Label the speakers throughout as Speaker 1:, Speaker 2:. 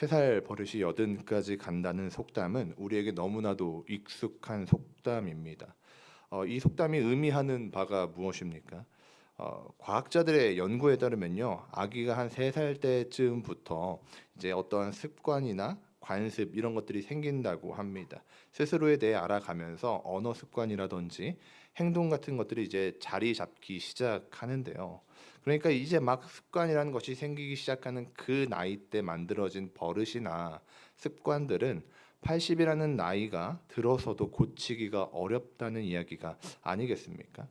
Speaker 1: 3살 버릇이 80까지 간다는 속담은 우리에게 너무나도 익숙한 속담입니다. 이 속담이 의미하는 바가 무엇입니까? 과학자들의 연구에 따르면요, 아기가 한 3살 때쯤부터 이제 어떠한 습관이나 관습 이런 것들이 생긴다고 합니다. 스스로에 대해 알아가면서 언어 습관이라든지 행동 같은 것들이 이제 자리 잡기 시작하는데요. 그러니까 이제 막 습관이라는 것이 생기기 시작하는 그 나이 때 만들어진 버릇이나 습관들은 80이라는 나이가 들어서도 고치기가 어렵다는 이야기가 아니겠습니까?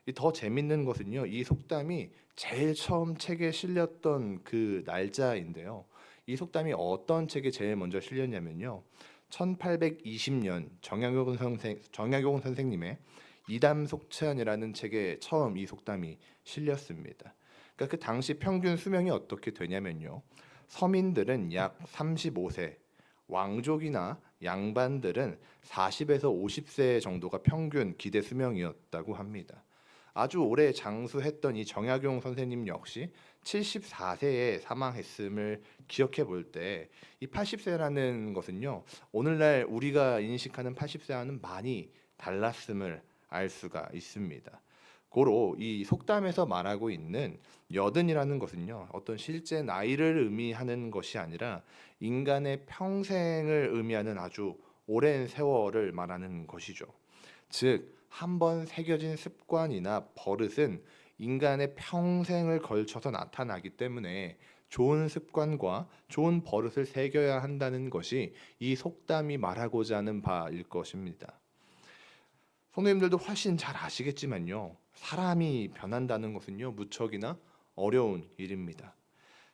Speaker 1: 이 더 재밌는 것은요, 이 속담이 제일 처음 책에 실렸던 그 날짜인데요. 이 속담이 어떤 책에 제일 먼저 실렸냐면요. 1820년 정약용 선생님의 이담속찬이라는 책에 처음 이 속담이 실렸습니다. 그러니까 그 당시 평균 수명이 어떻게 되냐면요. 서민들은 약 35세, 왕족이나 양반들은 40에서 50세 정도가 평균 기대 수명이었다고 합니다. 아주 오래 장수했던 이 정약용 선생님 역시 74세에 사망했음을 기억해 볼 때 이 80세라는 것은요. 오늘날 우리가 인식하는 80세와는 많이 달랐음을 알 수가 있습니다. 고로 이 속담에서 말하고 있는 여든이라는 것은요. 어떤 실제 나이를 의미하는 것이 아니라 인간의 평생을 의미하는 아주 오랜 세월을 말하는 것이죠. 즉, 한 번 새겨진 습관이나 버릇은 인간의 평생을 걸쳐서 나타나기 때문에 좋은 습관과 좋은 버릇을 새겨야 한다는 것이 이 속담이 말하고자 하는 바일 것입니다. 성도님들도 훨씬 잘 아시겠지만요. 사람이 변한다는 것은요, 무척이나 어려운 일입니다.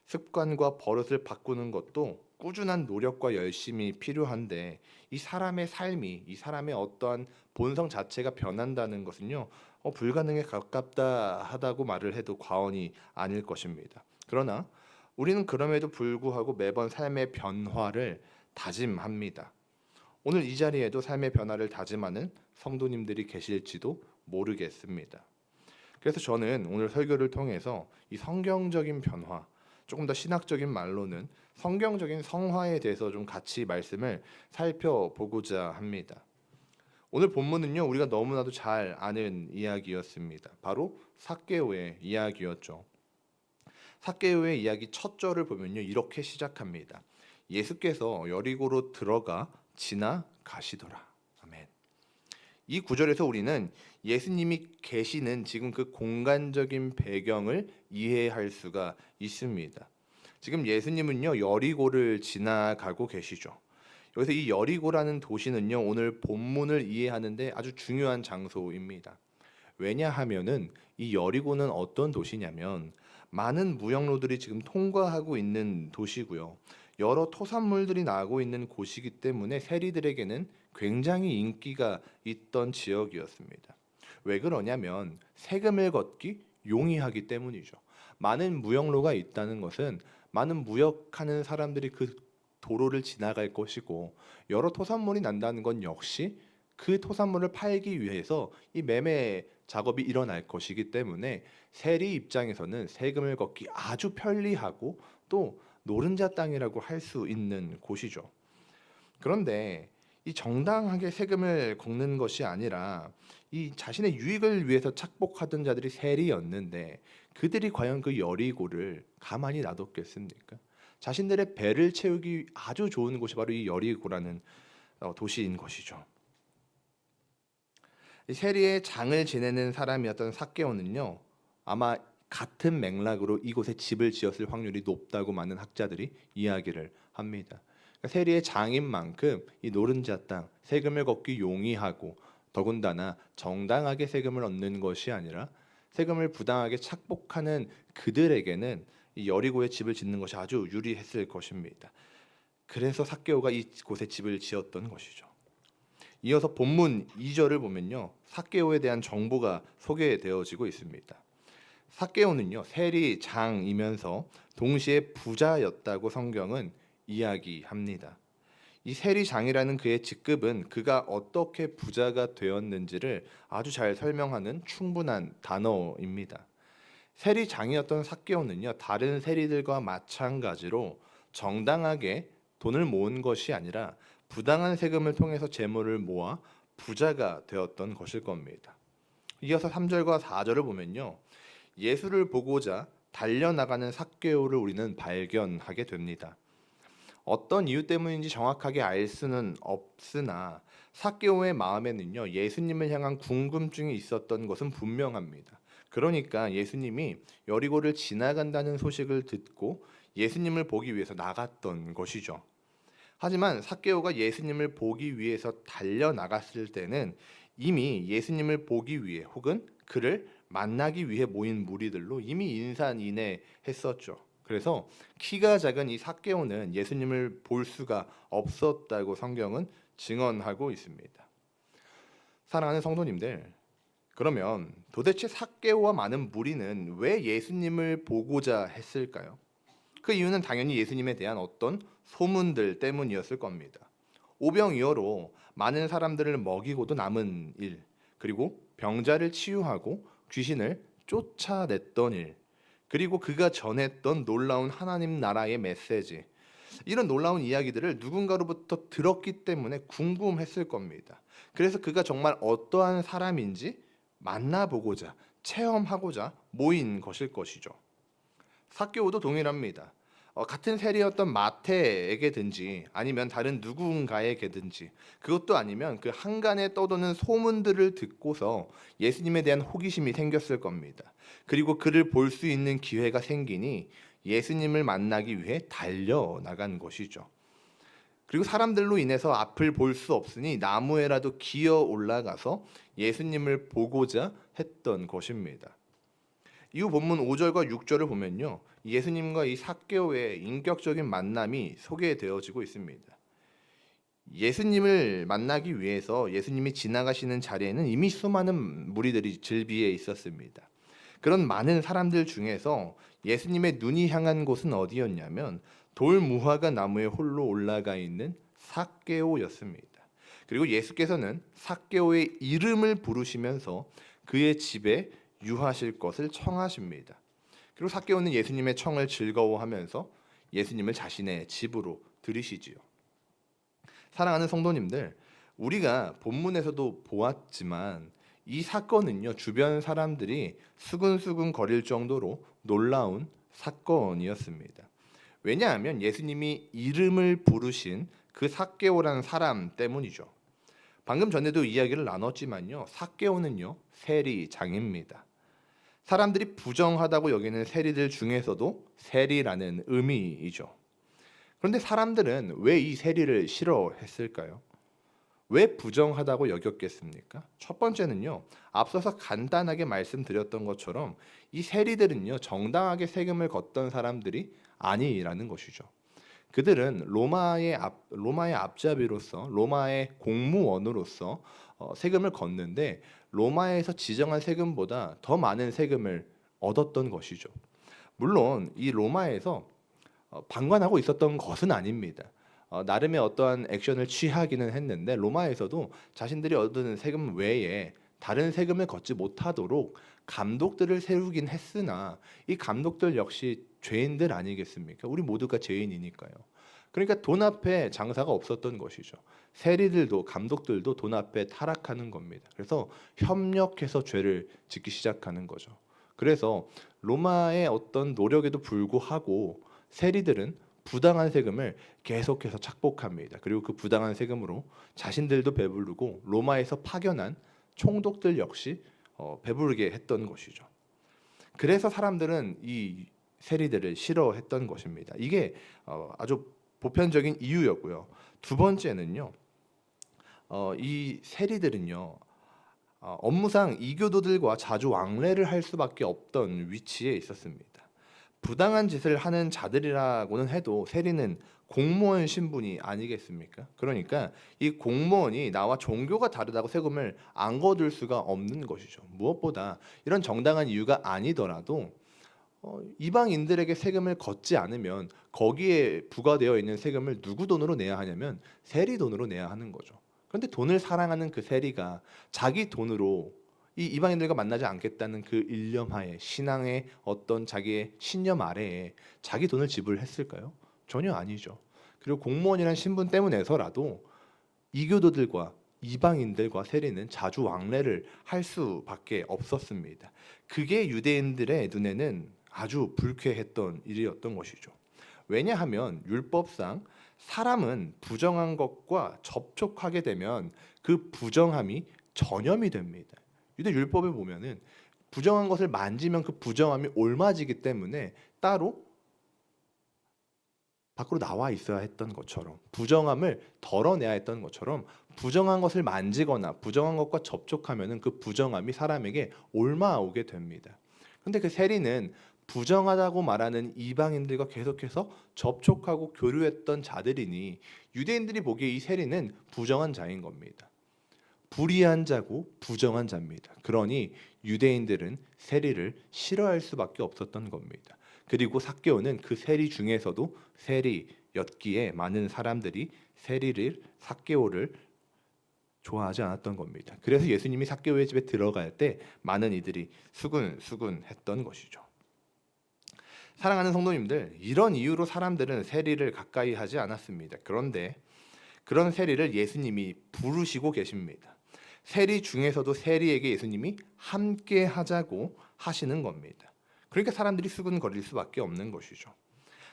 Speaker 1: 습관과 버릇을 바꾸는 것도 꾸준한 노력과 열심이 필요한데 이 사람의 삶이 이 사람의 어떠한 본성 자체가 변한다는 것은요 불가능에 가깝다 하다고 말을 해도 과언이 아닐 것입니다. 그러나 우리는 그럼에도 불구하고 매번 삶의 변화를 다짐합니다. 오늘 이 자리에도 삶의 변화를 다짐하는 성도님들이 계실지도 모르겠습니다. 그래서 저는 오늘 설교를 통해서 이 성경적인 변화, 조금 더 신학적인 말로는 성경적인 성화에 대해서 좀 같이 말씀을 살펴보고자 합니다. 오늘 본문은요, 우리가 너무나도 잘 아는 이야기였습니다. 바로 삭개오의 이야기였죠. 삭개오의 이야기 첫 절을 보면요, 이렇게 시작합니다. 예수께서 여리고로 들어가 지나가시더라. 아멘. 이 구절에서 우리는 예수님이 계시는 지금 그 공간적인 배경을 이해할 수가 있습니다. 지금 예수님은요, 여리고를 지나가고 계시죠. 여기서 이 여리고라는 도시는요, 오늘 본문을 이해하는데 아주 중요한 장소입니다. 왜냐하면은 이 여리고는 어떤 도시냐면 많은 무역로들이 지금 통과하고 있는 도시고요. 여러 토산물들이 나고 있는 곳이기 때문에 세리들에게는 굉장히 인기가 있던 지역이었습니다. 왜 그러냐면 세금을 걷기 용이하기 때문이죠. 많은 무역로가 있다는 것은 많은 무역하는 사람들이 그 도로를 지나갈 것이고 여러 토산물이 난다는 건 역시 그 토산물을 팔기 위해서 이 매매 작업이 일어날 것이기 때문에 세리 입장에서는 세금을 걷기 아주 편리하고 또 노른자 땅이라고 할 수 있는 곳이죠. 그런데 이 정당하게 세금을 걷는 것이 아니라 이 자신의 유익을 위해서 착복하던 자들이 세리였는데 그들이 과연 그 여리고를 가만히 놔뒀겠습니까? 자신들의 배를 채우기 아주 좋은 곳이 바로 이 여리고라는 도시인 것이죠. 이 세리의 장을 지내는 사람이었던 삭개오는요, 아마 같은 맥락으로 이곳에 집을 지었을 확률이 높다고 많은 학자들이 이야기를 합니다. 그러니까 세리의 장인 만큼 이 노른자 땅 세금을 걷기 용이하고 더군다나 정당하게 세금을 얻는 것이 아니라 세금을 부당하게 착복하는 그들에게는 이 여리고에 집을 짓는 것이 아주 유리했을 것입니다. 그래서 삭개오가 이곳에 집을 지었던 것이죠. 이어서 본문 2절을 보면요, 삭개오에 대한 정보가 소개되어지고 있습니다. 삭개오는요, 세리장이면서 동시에 부자였다고 성경은 이야기합니다. 이 세리장이라는 그의 직급은 그가 어떻게 부자가 되었는지를 아주 잘 설명하는 충분한 단어입니다. 세리장이었던 삭개오는요, 다른 세리들과 마찬가지로 정당하게 돈을 모은 것이 아니라 부당한 세금을 통해서 재물을 모아 부자가 되었던 것일 겁니다. 이어서 3절과 4절을 보면요. 예수를 보고자 달려나가는 삭개오를 우리는 발견하게 됩니다. 어떤 이유 때문인지 정확하게 알 수는 없으나 삭개오의 마음에는요, 예수님을 향한 궁금증이 있었던 것은 분명합니다. 그러니까 예수님이 여리고를 지나간다는 소식을 듣고 예수님을 보기 위해서 나갔던 것이죠. 하지만 삭개오가 예수님을 보기 위해서 달려나갔을 때는 이미 예수님을 보기 위해 혹은 그를 만나기 위해 모인 무리들로 이미 인산인해했었죠. 그래서 키가 작은 이 삭개오는 예수님을 볼 수가 없었다고 성경은 증언하고 있습니다. 사랑하는 성도님들, 그러면 도대체 삭개오와 많은 무리는 왜 예수님을 보고자 했을까요? 그 이유는 당연히 예수님에 대한 어떤 소문들 때문이었을 겁니다. 오병이어로 많은 사람들을 먹이고도 남은 일, 그리고 병자를 치유하고 귀신을 쫓아냈던 일, 그리고 그가 전했던 놀라운 하나님 나라의 메시지, 이런 놀라운 이야기들을 누군가로부터 들었기 때문에 궁금했을 겁니다. 그래서 그가 정말 어떠한 사람인지 만나보고자, 체험하고자 모인 것일 것이죠. 삭개오도 동일합니다. 같은 세리였던 마태에게든지 아니면 다른 누군가에게든지, 그것도 아니면 그 한간에 떠도는 소문들을 듣고서 예수님에 대한 호기심이 생겼을 겁니다. 그리고 그를 볼 수 있는 기회가 생기니 예수님을 만나기 위해 달려나간 것이죠. 그리고 사람들로 인해서 앞을 볼 수 없으니 나무에라도 기어 올라가서 예수님을 보고자 했던 것입니다. 이후 본문 5절과 6절을 보면요, 예수님과 이 삭개오의 인격적인 만남이 소개되어지고 있습니다. 예수님을 만나기 위해서 예수님이 지나가시는 자리에는 이미 수많은 무리들이 즐비해 있었습니다. 그런 많은 사람들 중에서 예수님의 눈이 향한 곳은 어디였냐면 돌 무화과 나무에 홀로 올라가 있는 삭개오였습니다. 그리고 예수께서는 삭개오의 이름을 부르시면서 그의 집에 유하실 것을 청하십니다. 그리고 삭개오는 예수님의 청을 즐거워하면서 예수님을 자신의 집으로 들이시지요. 사랑하는 성도님들, 우리가 본문에서도 보았지만 이 사건은요, 주변 사람들이 수근수근 거릴 정도로 놀라운 사건이었습니다. 왜냐하면 예수님이 이름을 부르신 그 삭개오라는 사람 때문이죠. 방금 전에도 이야기를 나눴지만요, 삭개오는요, 세리장입니다. 사람들이 부정하다고 여기는 세리들 중에서도 세리라는 의미이죠. 그런데 사람들은 왜 이 세리를 싫어했을까요? 왜 부정하다고 여겼겠습니까? 첫 번째는요, 앞서서 간단하게 말씀드렸던 것처럼 이 세리들은요, 정당하게 세금을 걷던 사람들이 아니라는 것이죠. 그들은 로마의 앞잡이로서, 로마의 공무원으로서 세금을 걷는데 로마에서 지정한 세금보다 더 많은 세금을 얻었던 것이죠. 물론 이 로마에서 방관하고 있었던 것은 아닙니다. 나름의 어떠한 액션을 취하기는 했는데 로마에서도 자신들이 얻는 세금 외에 다른 세금을 걷지 못하도록 감독들을 세우긴 했으나 이 감독들 역시 죄인들 아니겠습니까? 우리 모두가 죄인이니까요. 그러니까 돈 앞에 장사가 없었던 것이죠. 세리들도 감독들도 돈 앞에 타락하는 겁니다. 그래서 협력해서 죄를 짓기 시작하는 거죠. 그래서 로마의 어떤 노력에도 불구하고 세리들은 부당한 세금을 계속해서 착복합니다. 그리고 그 부당한 세금으로 자신들도 배부르고 로마에서 파견한 총독들 역시 배부르게 했던 것이죠. 그래서 사람들은 이 세리들을 싫어했던 것입니다. 이게 아주 보편적인 이유였고요. 두 번째는요, 이 세리들은요, 업무상 이교도들과 자주 왕래를 할 수밖에 없던 위치에 있었습니다. 부당한 짓을 하는 자들이라고는 해도 세리는 공무원 신분이 아니겠습니까? 그러니까 이 공무원이 나와 종교가 다르다고 세금을 안 거둘 수가 없는 것이죠. 무엇보다 이런 정당한 이유가 아니더라도 이방인들에게 세금을 걷지 않으면 거기에 부과되어 있는 세금을 누구 돈으로 내야 하냐면 세리 돈으로 내야 하는 거죠. 그런데 돈을 사랑하는 그 세리가 자기 돈으로 이 이방인들과 만나지 않겠다는 그 일념하에, 신앙의 어떤 자기의 신념 아래에 자기 돈을 지불했을까요? 전혀 아니죠. 그리고 공무원이라는 신분 때문에서라도 이교도들과 이방인들과 세리는 자주 왕래를 할 수밖에 없었습니다. 그게 유대인들의 눈에는 아주 불쾌했던 일이었던 것이죠. 왜냐하면 율법상 사람은 부정한 것과 접촉하게 되면 그 부정함이 전염이 됩니다. 유대 율법에 보면은 부정한 것을 만지면 그 부정함이 옮아지기 때문에 따로 밖으로 나와 있어야 했던 것처럼, 부정함을 덜어내야 했던 것처럼, 부정한 것을 만지거나 부정한 것과 접촉하면은 그 부정함이 사람에게 옮아오게 됩니다. 근데 그 세리는 부정하다고 말하는 이방인들과 계속해서 접촉하고 교류했던 자들이니 유대인들이 보기에 이 세리는 부정한 자인 겁니다. 불의한 자고 부정한 자입니다. 그러니 유대인들은 세리를 싫어할 수밖에 없었던 겁니다. 그리고 삭개오는 그 세리 중에서도 세리였기에 많은 사람들이 세리를 삭개오를 좋아하지 않았던 겁니다. 그래서 예수님이 삭개오의 집에 들어갈 때 많은 이들이 수군수군했던 것이죠. 사랑하는 성도님들, 이런 이유로 사람들은 세리를 가까이 하지 않았습니다. 그런데 그런 세리를 예수님이 부르시고 계십니다. 세리 중에서도 세리에게 예수님이 함께 하자고 하시는 겁니다. 그러니까 사람들이 수군거릴 수밖에 없는 것이죠.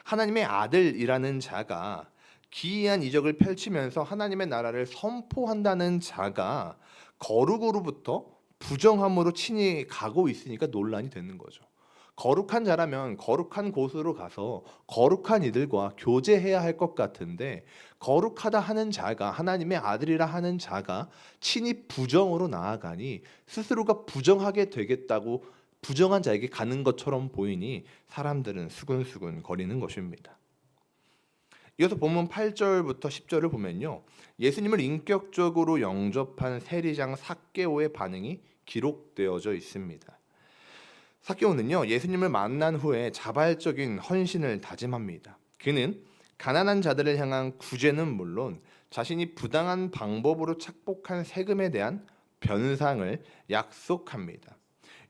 Speaker 1: 하나님의 아들이라는 자가 기이한 이적을 펼치면서 하나님의 나라를 선포한다는 자가 거룩으로부터 부정함으로 친히 가고 있으니까 논란이 되는 거죠. 거룩한 자라면 거룩한 곳으로 가서 거룩한 이들과 교제해야 할 것 같은데, 거룩하다 하는 자가, 하나님의 아들이라 하는 자가 친히 부정으로 나아가니 스스로가 부정하게 되겠다고 부정한 자에게 가는 것처럼 보이니 사람들은 수근수근 거리는 것입니다. 이어서 본문 8절부터 10절을 보면요, 예수님을 인격적으로 영접한 세리장 삭개오의 반응이 기록되어져 있습니다. 삭개오는요, 예수님을 만난 후에 자발적인 헌신을 다짐합니다. 그는 가난한 자들을 향한 구제는 물론 자신이 부당한 방법으로 착복한 세금에 대한 변상을 약속합니다.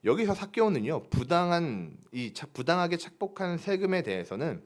Speaker 1: 여기서 삭개오는요, 부당하게 착복한 세금에 대해서는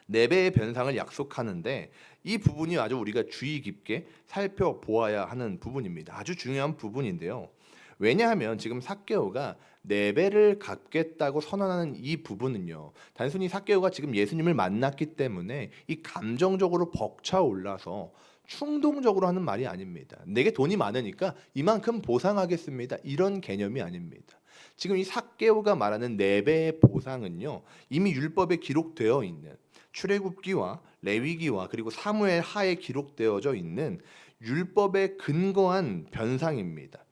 Speaker 1: 4배의 변상을 약속하는데, 이 부분이 아주 우리가 주의 깊게 살펴보아야 하는 부분입니다. 아주 중요한 부분인데요. 왜냐하면 지금 삭개오가 4배를 갚겠다고 선언하는 이 부분은요, 단순히 삭개오가 지금 예수님을 만났기 때문에 이 감정적으로 벅차올라서 충동적으로 하는 말이 아닙니다. 내게 돈이 많으니까 이만큼 보상하겠습니다, 이런 개념이 아닙니다. 지금 이 삭개오가 말하는 4배의 보상은요, 이미 율법에 기록되어 있는, 출애굽기와 레위기와 그리고 사무엘 하에 기록되어져 있는 율법에 근거한 변상입니다.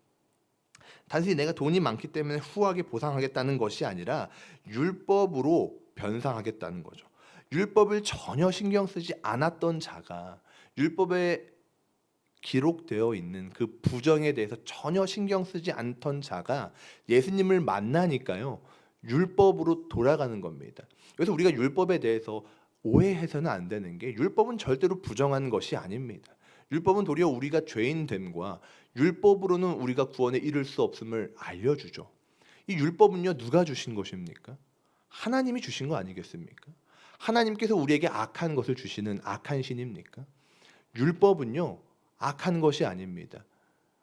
Speaker 1: 단순히 내가 돈이 많기 때문에 후하게 보상하겠다는 것이 아니라 율법으로 변상하겠다는 거죠. 율법을 전혀 신경 쓰지 않았던 자가 율법에 기록되어 있는 그 부정에 대해서 전혀 신경 쓰지 않던 자가 예수님을 만나니까요, 율법으로 돌아가는 겁니다. 그래서 우리가 율법에 대해서 오해해서는 안 되는 게, 율법은 절대로 부정한 것이 아닙니다. 율법은 도리어 우리가 죄인됨과 율법으로는 우리가 구원에 이를 수 없음을 알려주죠. 이 율법은요, 누가 주신 것입니까? 하나님이 주신 거 아니겠습니까? 하나님께서 우리에게 악한 것을 주시는 악한 신입니까? 율법은요, 악한 것이 아닙니다.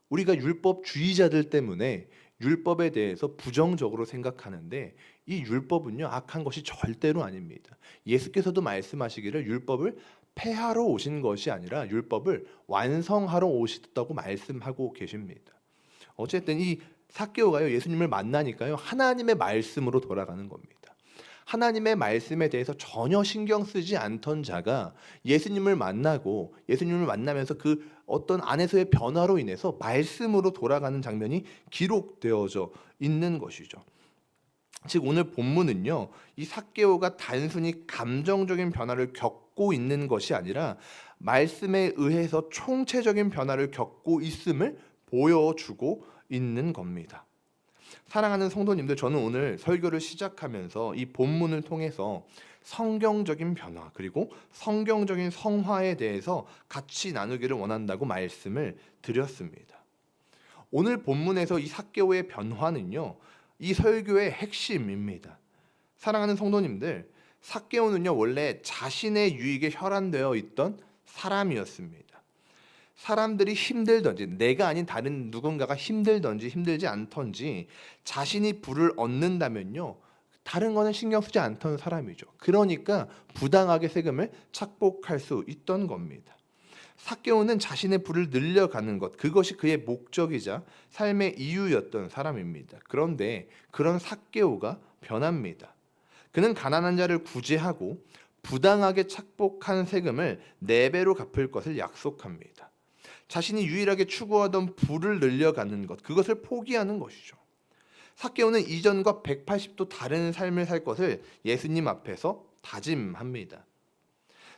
Speaker 1: 우리가 율법주의자들 때문에 율법에 대해서 부정적으로 생각하는데, 이 율법은요, 악한 것이 절대로 아닙니다. 예수께서도 말씀하시기를 율법을 폐하러 오신 것이 아니라 율법을 완성하러 오셨다고 말씀하고 계십니다. 어쨌든 이 삭개오가요, 예수님을 만나니까요, 하나님의 말씀으로 돌아가는 겁니다. 하나님의 말씀에 대해서 전혀 신경 쓰지 않던 자가 예수님을 만나고, 예수님을 만나면서 그 어떤 안에서의 변화로 인해서 말씀으로 돌아가는 장면이 기록되어져 있는 것이죠. 즉 오늘 본문은요, 이 삭개오가 단순히 감정적인 변화를 겪고 있는 것이 아니라 말씀에 의해서 총체적인 변화를 겪고 있음을 보여주고 있는 겁니다. 사랑하는 성도님들, 저는 오늘 설교를 시작하면서 이 본문을 통해서 성경적인 변화 그리고 성경적인 성화에 대해서 같이 나누기를 원한다고 말씀을 드렸습니다. 오늘 본문에서 이 삭개오의 변화는요, 이 설교의 핵심입니다. 사랑하는 성도님들, 삭개오는요 원래 자신의 유익에 혈안되어 있던 사람이었습니다. 사람들이 힘들든지 내가 아닌 다른 누군가가 힘들든지 힘들지 않던지 자신이 부를 얻는다면요 다른 거는 신경 쓰지 않던 사람이죠. 그러니까 부당하게 세금을 착복할 수 있던 겁니다. 삭개오는 자신의 부를 늘려가는 것, 그것이 그의 목적이자 삶의 이유였던 사람입니다. 그런데 그런 삭개오가 변합니다. 그는 가난한 자를 구제하고 부당하게 착복한 세금을 4배로 갚을 것을 약속합니다. 자신이 유일하게 추구하던 부를 늘려가는 것, 그것을 포기하는 것이죠. 삭개오는 이전과 180도 다른 삶을 살 것을 예수님 앞에서 다짐합니다.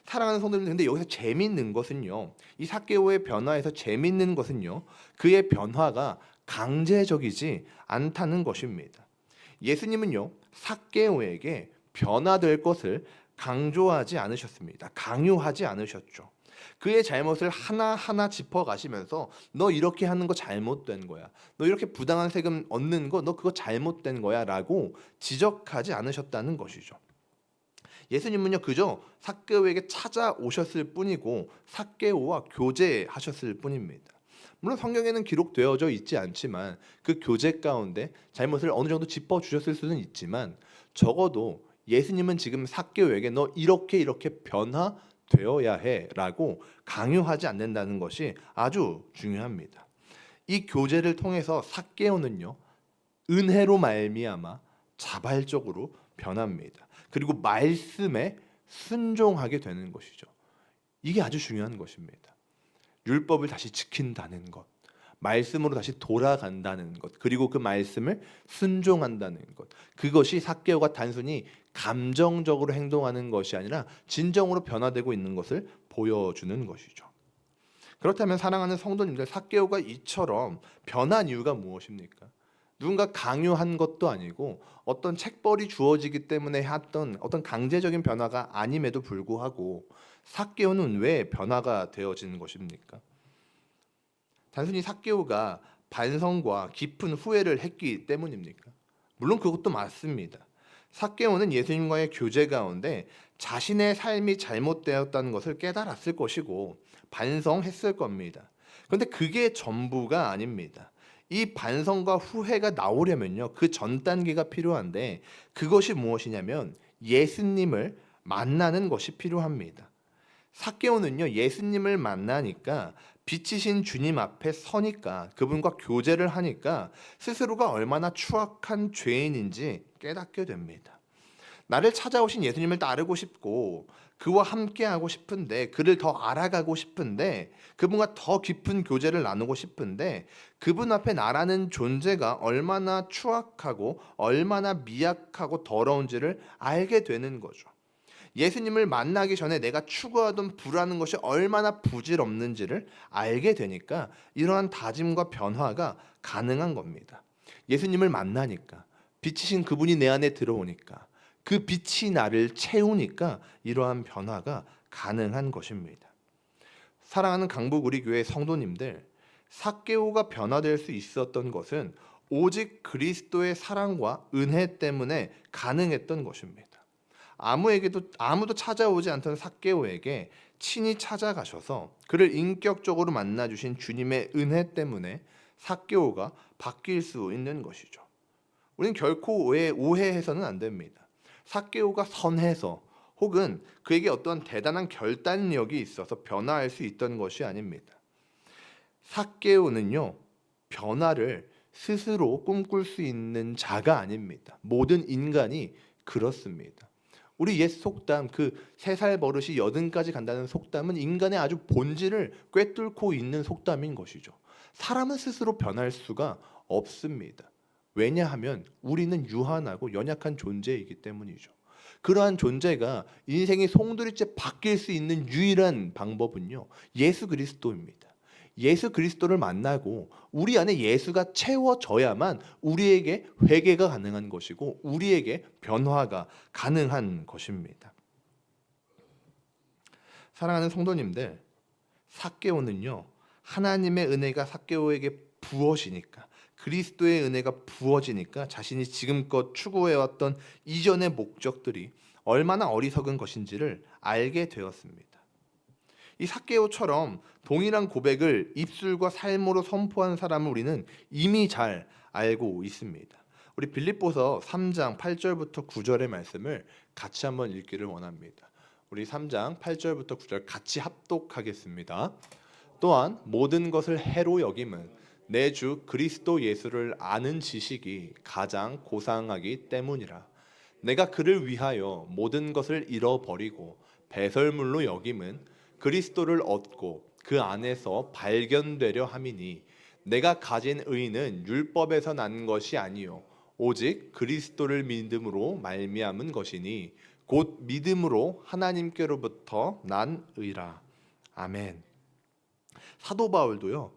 Speaker 1: 사랑하는 성도님들, 근데 여기서 재밌는 것은요, 이 삭개오의 변화에서 재밌는 것은요, 그의 변화가 강제적이지 않다는 것입니다. 예수님은요 삭개오에게 변화될 것을 강조하지 않으셨습니다. 강요하지 않으셨죠. 그의 잘못을 하나하나 짚어가시면서 너 이렇게 하는 거 잘못된 거야. 너 이렇게 부당한 세금 얻는 거 너 그거 잘못된 거야 라고 지적하지 않으셨다는 것이죠. 예수님은요 그저 삭개오에게 찾아오셨을 뿐이고 삭개오와 교제하셨을 뿐입니다. 물론 성경에는 기록되어져 있지 않지만 그 교제 가운데 잘못을 어느 정도 짚어주셨을 수는 있지만 적어도 예수님은 지금 삭개오에게 너 이렇게 변화되어야 해라고 강요하지 않는다는 것이 아주 중요합니다. 이 교제를 통해서 삭개오는요 은혜로 말미암아 자발적으로 변합니다. 그리고 말씀에 순종하게 되는 것이죠. 이게 아주 중요한 것입니다. 율법을 다시 지킨다는 것, 말씀으로 다시 돌아간다는 것, 그리고 그 말씀을 순종한다는 것, 그것이 삭개오가 단순히 감정적으로 행동하는 것이 아니라 진정으로 변화되고 있는 것을 보여주는 것이죠. 그렇다면 사랑하는 성도님들, 삭개오가 이처럼 변한 이유가 무엇입니까? 누군가 강요한 것도 아니고 어떤 책벌이 주어지기 때문에 했던 어떤 강제적인 변화가 아님에도 불구하고 삭개오는 왜 변화가 되어지는 것입니까? 단순히 삭개오가 반성과 깊은 후회를 했기 때문입니까? 물론 그것도 맞습니다. 삭개오는 예수님과의 교제 가운데 자신의 삶이 잘못되었다는 것을 깨달았을 것이고 반성했을 겁니다. 그런데 그게 전부가 아닙니다. 이 반성과 후회가 나오려면요 그 전 단계가 필요한데 그것이 무엇이냐면 예수님을 만나는 것이 필요합니다. 삭개오는요 예수님을 만나니까 빛이신 주님 앞에 서니까 그분과 교제를 하니까 스스로가 얼마나 추악한 죄인인지 깨닫게 됩니다. 나를 찾아오신 예수님을 따르고 싶고 그와 함께하고 싶은데 그를 더 알아가고 싶은데 그분과 더 깊은 교제를 나누고 싶은데 그분 앞에 나라는 존재가 얼마나 추악하고 얼마나 미약하고 더러운지를 알게 되는 거죠. 예수님을 만나기 전에 내가 추구하던 부라는 것이 얼마나 부질없는지를 알게 되니까 이러한 다짐과 변화가 가능한 겁니다. 예수님을 만나니까 빛이신 그분이 내 안에 들어오니까 그 빛이 나를 채우니까 이러한 변화가 가능한 것입니다. 사랑하는 강북 우리 교회 성도님들, 삭개오가 변화될 수 있었던 것은 오직 그리스도의 사랑과 은혜 때문에 가능했던 것입니다. 아무도 찾아오지 않던 삭개오에게 친히 찾아가셔서 그를 인격적으로 만나 주신 주님의 은혜 때문에 삭개오가 바뀔 수 있는 것이죠. 우리는 결코 오해해서는 안 됩니다. 삭개오가 선해서 혹은 그에게 어떤 대단한 결단력이 있어서 변화할 수 있던 것이 아닙니다. 삭개오는요 변화를 스스로 꿈꿀 수 있는 자가 아닙니다. 모든 인간이 그렇습니다. 우리 옛 속담 그 3살 버릇이 80까지 간다는 속담은 인간의 아주 본질을 꿰뚫고 있는 속담인 것이죠. 사람은 스스로 변할 수가 없습니다. 왜냐하면 우리는 유한하고 연약한 존재이기 때문이죠. 그러한 존재가 인생의 송두리째 바뀔 수 있는 유일한 방법은요 예수 그리스도입니다. 예수 그리스도를 만나고 우리 안에 예수가 채워져야만 우리에게 회개가 가능한 것이고 우리에게 변화가 가능한 것입니다. 사랑하는 성도님들, 삭개오는요 하나님의 은혜가 삭개오에게 부어지니까 그리스도의 은혜가 부어지니까 자신이 지금껏 추구해왔던 이전의 목적들이 얼마나 어리석은 것인지를 알게 되었습니다. 이 삭개오처럼 동일한 고백을 입술과 삶으로 선포한 사람을 우리는 이미 잘 알고 있습니다. 우리 빌립보서 3장 8절부터 9절의 말씀을 같이 한번 읽기를 원합니다. 우리 3장 8절부터 9절 같이 합독하겠습니다. 또한 모든 것을 해로 여김은 내 주 그리스도 예수를 아는 지식이 가장 고상하기 때문이라. 내가 그를 위하여 모든 것을 잃어버리고 배설물로 여김은 그리스도를 얻고 그 안에서 발견되려 함이니 내가 가진 의는 율법에서 난 것이 아니요 오직 그리스도를 믿음으로 말미암은 것이니 곧 믿음으로 하나님께로부터 난 의라. 아멘. 사도 바울도요,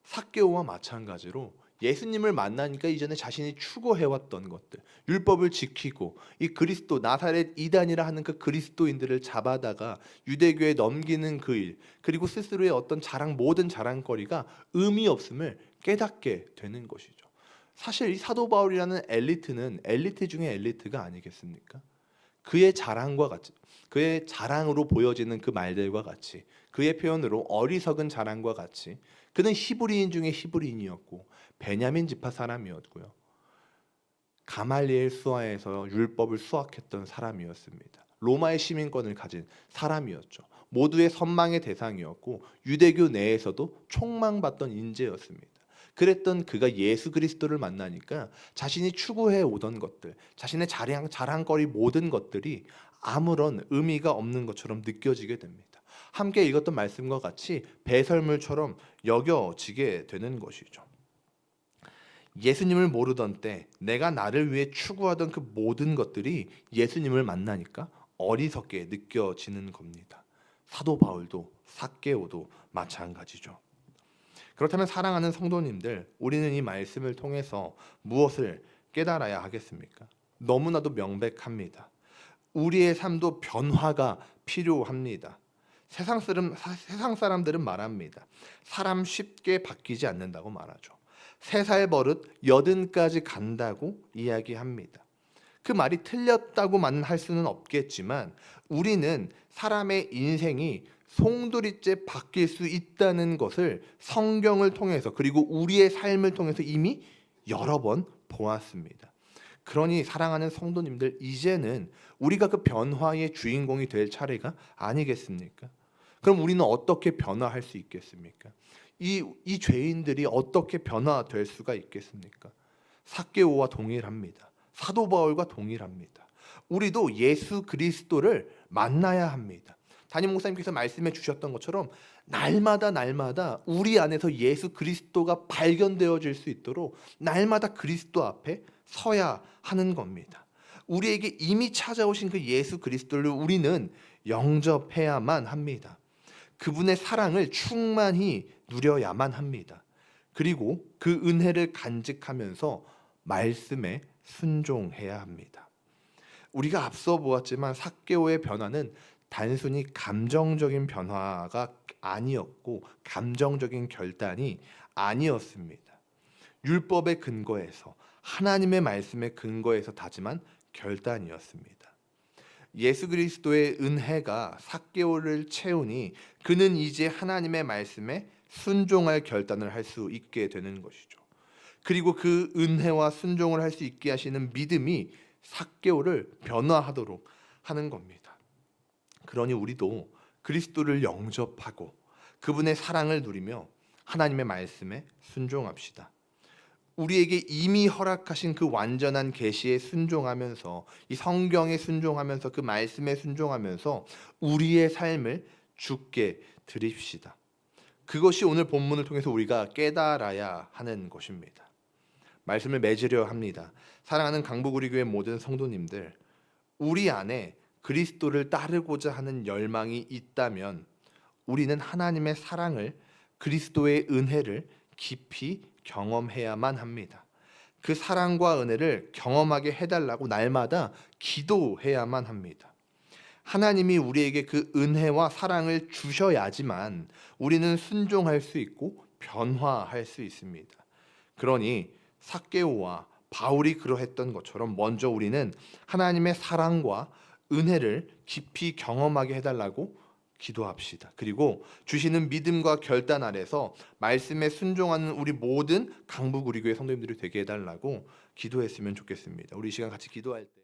Speaker 1: 삭개오와 마찬가지로 예수님을 만나니까 이전에 자신이 추구해왔던 것들, 율법을 지키고 이 그리스도 나사렛 이단이라 하는 그 그리스도인들을 잡아다가 유대교에 넘기는 그 일, 그리고 스스로의 어떤 모든 자랑거리가 의미 없음을 깨닫게 되는 것이죠. 사실 이 사도 바울이라는 엘리트는 엘리트 중에 엘리트가 아니겠습니까? 그의 자랑과 같이, 그의 자랑으로 보여지는 그 말들과 같이, 그의 표현으로 어리석은 자랑과 같이 그는 히브리인 중에 히브리인이었고 베냐민 지파 사람이었고요. 가말리엘 수하에서 율법을 수학했던 사람이었습니다. 로마의 시민권을 가진 사람이었죠. 모두의 선망의 대상이었고 유대교 내에서도 촉망받던 인재였습니다. 그랬던 그가 예수 그리스도를 만나니까 자신이 추구해 오던 것들, 자신의 자랑거리 모든 것들이 아무런 의미가 없는 것처럼 느껴지게 됩니다. 함께 읽었던 말씀과 같이 배설물처럼 여겨지게 되는 것이죠. 예수님을 모르던 때 내가 나를 위해 추구하던 그 모든 것들이 예수님을 만나니까 어리석게 느껴지는 겁니다. 사도 바울도 삭개오도 마찬가지죠. 그렇다면 사랑하는 성도님들, 우리는 이 말씀을 통해서 무엇을 깨달아야 하겠습니까? 너무나도 명백합니다. 우리의 삶도 변화가 필요합니다. 세상 사람들은 말합니다. 사람 쉽게 바뀌지 않는다고 말하죠. 3살 버릇 80까지 간다고 이야기합니다. 그 말이 틀렸다고만 할 수는 없겠지만 우리는 사람의 인생이 송두리째 바뀔 수 있다는 것을 성경을 통해서 그리고 우리의 삶을 통해서 이미 여러 번 보았습니다. 그러니 사랑하는 성도님들, 이제는 우리가 그 변화의 주인공이 될 차례가 아니겠습니까? 그럼 우리는 어떻게 변화할 수 있겠습니까? 이 죄인들이 어떻게 변화될 수가 있겠습니까? 삭개오와 동일합니다. 사도 바울과 동일합니다. 우리도 예수 그리스도를 만나야 합니다. 담임 목사님께서 말씀해 주셨던 것처럼 날마다 우리 안에서 예수 그리스도가 발견되어질 수 있도록 날마다 그리스도 앞에 서야 하는 겁니다. 우리에게 이미 찾아오신 그 예수 그리스도를 우리는 영접해야만 합니다. 그분의 사랑을 충만히 누려야만 합니다. 그리고 그 은혜를 간직하면서 말씀에 순종해야 합니다. 우리가 앞서 보았지만 삭개오의 변화는 단순히 감정적인 변화가 아니었고 감정적인 결단이 아니었습니다. 율법의 근거에서 하나님의 말씀의 근거에서 다짐한 결단이었습니다. 예수 그리스도의 은혜가 삭개오를 채우니 그는 이제 하나님의 말씀에 순종할 결단을 할 수 있게 되는 것이죠. 그리고 그 은혜와 순종을 할 수 있게 하시는 믿음이 삭개오를 변화하도록 하는 겁니다. 그러니 우리도 그리스도를 영접하고 그분의 사랑을 누리며 하나님의 말씀에 순종합시다. 우리에게 이미 허락하신 그 완전한 계시에 순종하면서 이 성경에 순종하면서 그 말씀에 순종하면서 우리의 삶을 주께 드립시다. 그것이 오늘 본문을 통해서 우리가 깨달아야 하는 것입니다. 말씀을 맺으려 합니다. 사랑하는 강북우리교회 모든 성도님들, 우리 안에 그리스도를 따르고자 하는 열망이 있다면 우리는 하나님의 사랑을, 그리스도의 은혜를 깊이 경험해야만 합니다. 그 사랑과 은혜를 경험하게 해달라고 날마다 기도해야만 합니다. 하나님이 우리에게 그 은혜와 사랑을 주셔야지만 우리는 순종할 수 있고 변화할 수 있습니다. 그러니 삭개오와 바울이 그러했던 것처럼 먼저 우리는 하나님의 사랑과 은혜를 깊이 경험하게 해달라고 기도합시다. 그리고 주시는 믿음과 결단 아래서 말씀에 순종하는 우리 모든 강북 우리 교회 성도님들이 되게 해달라고 기도했으면 좋겠습니다. 우리 이 시간 같이 기도할 때